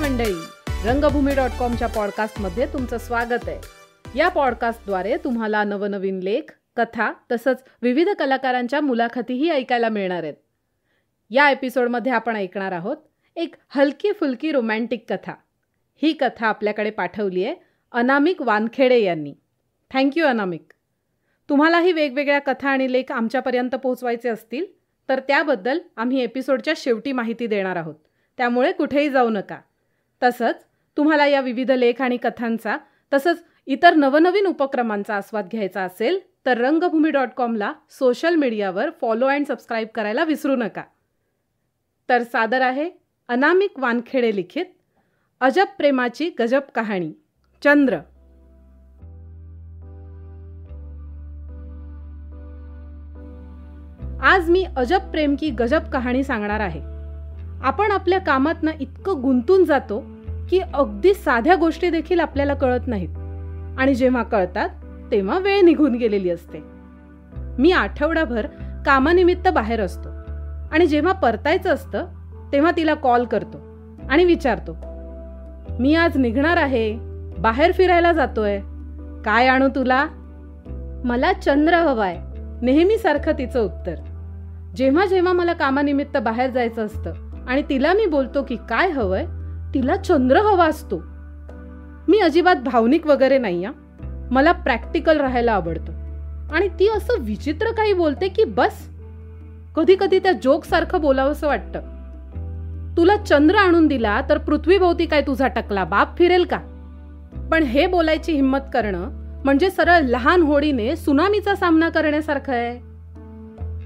मंडळी, रंगभूमी.comच्या पॉडकास्टमध्ये तुमचं स्वागत आहे. या पॉडकास्टद्वारे तुम्हाला नवनवीन लेख, कथा तसंच विविध कलाकारांच्या मुलाखतीही ऐकायला मिळणार आहेत. या एपिसोडमध्ये आपण ऐकणार आहोत एक हलकी फुलकी रोमॅन्टिक कथा. ही कथा आपल्याकडे पाठवली आहे अनामिक वानखेडे यांनी. थँक्यू अनामिक. तुम्हालाही वेगवेगळ्या कथा आणि लेख आमच्यापर्यंत पोहोचवायचे असतील तर त्याबद्दल आम्ही एपिसोडच्या शेवटी माहिती देणार आहोत, त्यामुळे कुठेही जाऊ नका. तसंच तुम्हाला या विविध लेख आणि कथांचा तसंच इतर नवनवीन उपक्रमांचा आस्वाद घ्यायचा असेल तर रंगभूमी.comला सोशल मीडियावर फॉलो अँड सबस्क्राईब करायला विसरू नका. तर सादर आहे अनामिक वानखेडे लिखित अजब प्रेमाची गजब कहाणी, चंद्र. आज मी अजब प्रेम की गजब कहाणी सांगणार आहे. आपण आपल्या कामातनं इतकं गुंतून जातो की अगदी साध्या गोष्टी देखील आपल्याला कळत नाहीत, आणि जेव्हा कळतात तेव्हा वेळ निघून गेलेली असते. मी आठवडाभर कामानिमित्त बाहेर असतो आणि जेव्हा परतायचं असतं तेव्हा तिला कॉल करतो आणि विचारतो, मी आज निघणार आहे, बाहेर फिरायला जातोय, काय आणू तुला? मला चंद्र हवाय, नेहमीसारखं तिचं उत्तर. जेव्हा जेव्हा मला कामानिमित्त बाहेर जायचं असतं आणि तिला मी बोलतो की काय हवंय, तिला चंद्र हवा असतो. मी अजिबात भावनिक वगैरे नाही. मला प्रॅक्टिकल राहायला आवडतं. आणि ती असं विचित्र काही बोलते की बस. कधी कधी त्या जोक सारखं बोलावंसं वाटतं. तुला चंद्र आणून दिला तर पृथ्वीभोवती काय तुझा टकला बाप फिरेल का? पण हे बोलायची हिंमत करणं म्हणजे सरळ लहान होडीने सुनामीचा सामना करण्यासारखं आहे.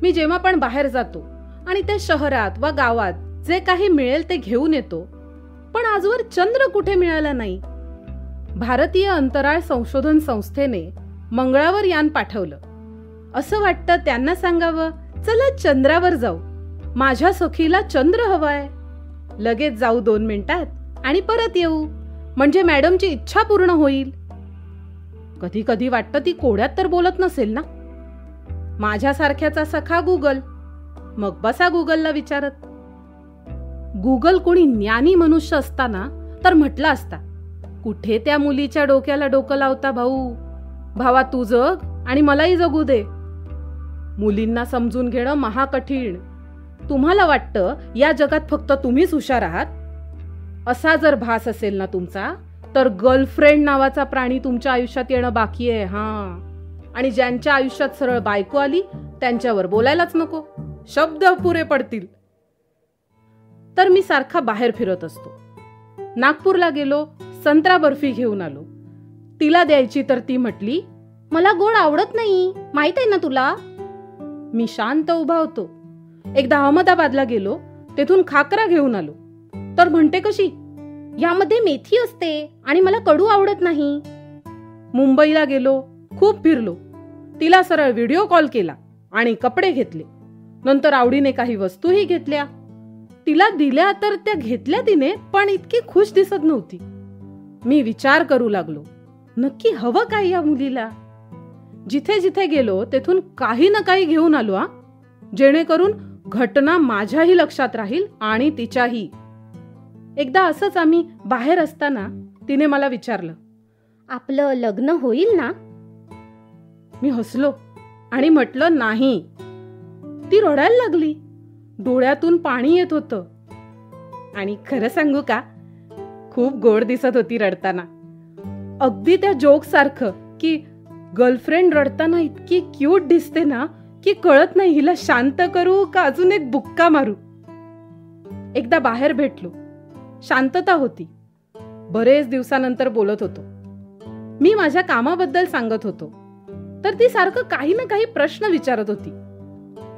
मी जेव्हा पण बाहेर जातो आणि त्या शहरात वा गावात जे काही मिळेल ते घेऊन येतो, पण आजवर चंद्र कुठे मिळाला नाही. भारतीय अंतराळ संशोधन संस्थेने मंगळावर यान पाठवलं. असं वाटतं त्यांना सांगावं, चला चंद्रावर जाऊ, माझ्या सखीला चंद्र हवाय, लगेच जाऊ 2 मिनिटात आणि परत येऊ, म्हणजे मॅडमची इच्छा पूर्ण होईल. कधी कधी वाटतं ती कोड्यात तर बोलत नसेल ना. माझ्यासारख्याचा सखा गुगल. मग बसा गुगलला विचारत. गुगल कोणी ज्ञानी मनुष्य असताना तर म्हटला असता, कुठे त्या मुलीच्या डोक्याला डोकं लावता भाऊ, भावा तू जग आणि मलाही जगू दे. मुलींना समजून घेणं महाकठीण. तुम्हाला वाटतं या जगात फक्त तुम्हीच हुशार आहात. असा जर भास असेल ना तुमचा, तर गर्लफ्रेंड नावाचा प्राणी तुमच्या आयुष्यात येणं बाकी आहे. आणि ज्यांच्या आयुष्यात सरळ बायको आली त्यांच्यावर बोलायलाच नको, शब्द अपुरे पडतील. तर मी सारखा बाहेर फिरत असतो. नागपूरला गेलो, संत्रा बर्फी घेऊन आलो. तिला द्यायची तर ती म्हटली, मला गोड आवडत नाही, माहित आहे ना तुला. मी शांत उभा होतो. एकदा अहमदाबादला गेलो, तेथून खाकरा घेऊन आलो. तर म्हणते कशी, यामध्ये मेथी असते आणि मला कडू आवडत नाही. मुंबईला गेलो, खूप फिरलो. तिला सरळ व्हिडिओ कॉल केला आणि कपडे घेतले. नंतर आवडीने काही वस्तूही घेतल्या. तिला दिल्या तर त्या घेतल्या तिने, पण इतकी खुश दिसत नव्हती. मी विचार करू लागलो, नक्की हवं काय या मुलीला. जिथे जिथे गेलो तेथून काही ना काही घेऊन आलो, जेणेकरून घटना माझ्याही लक्षात राहील आणि तिच्याही. एकदा असंच आम्ही बाहेर असताना तिने मला विचारलं, आपलं लग्न होईल ना? मी हसलो आणि म्हटलं नाही. ती रडायला लागली. डोळ्यातून पाणी येत होतं. आणि खरं सांगू का, खूप गोड दिसत होती रडताना. अगदी त्या जोक सारखं की गर्लफ्रेंड रडताना इतकी क्यूट दिसते ना की कळत नाही हिला शांत करू का अजून एक बुक्का मारू. एकदा बाहेर भेटलो. शांतता होती. बरेच दिवसानंतर बोलत होतो. मी माझ्या कामाबद्दल सांगत होतो, तर ती सारखं काही ना काही प्रश्न विचारत होती.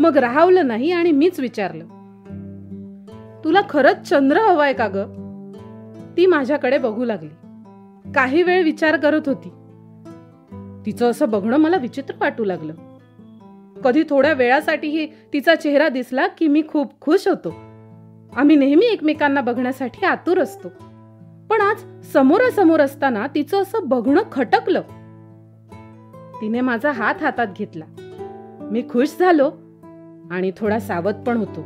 मग राहवलं नाही आणि मीच विचारलं, तुला खरंच चंद्र हवाय का ग? ती माझ्याकडे बघू लागली. काही वेळ विचार करत होती. तिचं असं बघणं मला विचित्र वाटू लागलं. कधी थोड्या वेळासाठीही तिचा चेहरा दिसला की मी खूप खुश होतो. आम्ही नेहमी एकमेकांना बघण्यासाठी आतुर असतो. पण आज समोरासमोर असताना तिचं असं बघणं खटकलं. तिने माझा हात हातात घेतला. मी खुश झालो आणि थोडा सावध पण होतो.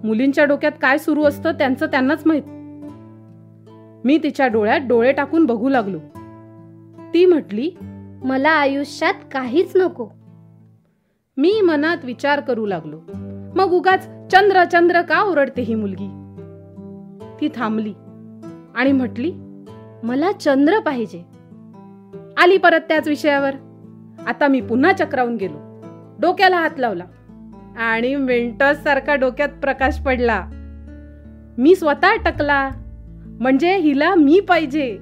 मुलींच्या डोक्यात काय सुरू असतं त्यांचं त्यांनाच माहित. मी तिच्या डोळ्यात डोळे टाकून बघू लागलो. ती म्हटली, मला आयुष्यात काहीच नको. मी मनात विचार करू लागलो, मग उगाच चंद्र चंद्र का ओरडते ही मुलगी. ती थांबली आणि म्हटली, मला चंद्र पाहिजे. आली परत त्याच विषयावर. आता मी पुन्हा चक्रावून गेलो, डोक्याला हात लावला आणि मिंटॉस सारखा डोक्यात प्रकाश पडला. मी स्वतः टकला, म्हणजे हिला मी पाहिजे,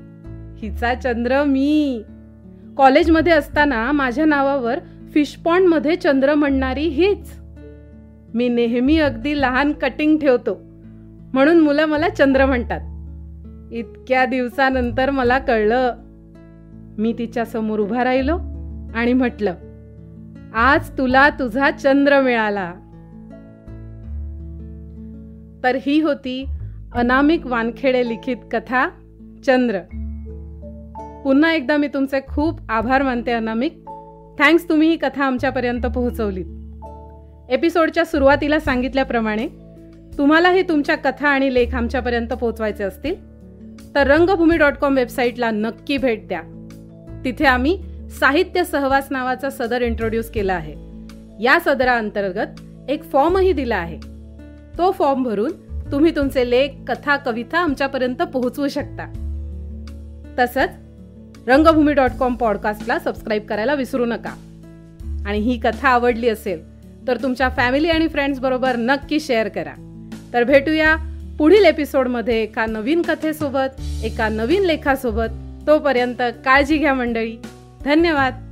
हिचा चंद्र मी. कॉलेजमध्ये असताना माझ्या नावावर फिश पॉन्ड मध्ये चंद्र म्हणणारी हीच. मी नेहमी अगदी लहान कटिंग ठेवतो म्हणून मुलं मला चंद्र म्हणतात. इतक्या दिवसानंतर मला कळलं. मी तिच्या समोर उभा राहिलो आणि म्हटलं, आज तुला तुझा चंद्र मिळाला. तर ही होती अनामिक वानखेडे लिखित कथा चंद्र. पुन्हा एकदा मी तुमचे खूप आभार मानते अनामिक. थँक्स, तुम्ही ही कथा आमच्यापर्यंत पोहोचवलीत. एपिसोडच्या सुरुवातीला सांगितल्याप्रमाणे तुम्हालाही तुमच्या कथा आणि लेख आमच्यापर्यंत पोहोचवायचे असतील तर रंगभूमी.com वेबसाईटला नक्की भेट द्या. तिथे आम्ही साहित्य सहवास नावाचा सदर इंट्रोड्यूस केला आहे. या सदराअंतर्गत एक फॉर्मही दिला आहे. तो फॉर्म भरून तुम्ही तुमचे लेख, कथा, कविता आमच्यापर्यंत पोहोचवू शकता. तसंच रंगभूमी.com पॉडकास्टला सबस्क्राईब करायला विसरू नका. आणि ही कथा आवडली असेल तर तुमच्या फॅमिली आणि फ्रेंड्स बरोबर नक्की शेअर करा. तर भेटूया पुढील एपिसोडमध्ये एका नवीन कथेसोबत, एका नवीन लेखासोबत. तोपर्यंत काळजी घ्या मंडळी. धन्यवाद.